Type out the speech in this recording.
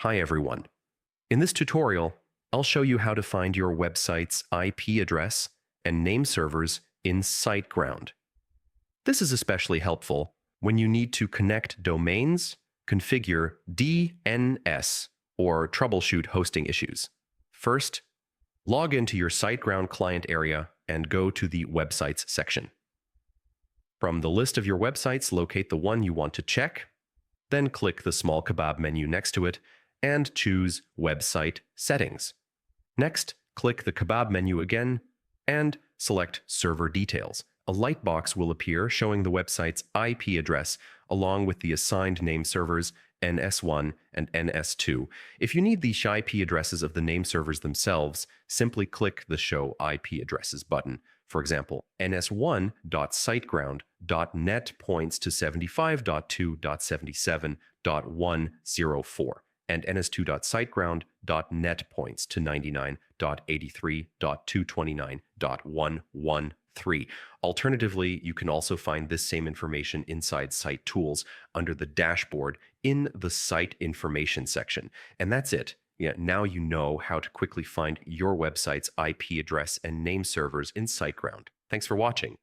Hi everyone. In this tutorial, I'll show you how to find your website's IP address and name servers in Siteground. This is especially helpful when you need to connect domains, configure DNS, or troubleshoot hosting issues. First, log into your Siteground client area and go to the Websites section. From the list of your websites, locate the one you want to check, then click the small kebab menu next to it and choose Website Settings. Next, click the kebab menu again and select Server Details. A light box will appear showing the website's IP address along with the assigned name servers NS1 and NS2. If you need the IP addresses of the name servers themselves, simply click the Show IP Addresses button. For example, ns1.siteground.net points to 75.2.77.104, and ns2.siteground.net points to 99.83.229.113. Alternatively, you can also find this same information inside Site Tools under the dashboard in the Site Information section. And that's it. Yeah, now you know how to quickly find your website's IP address and name servers in Siteground. Thanks for watching.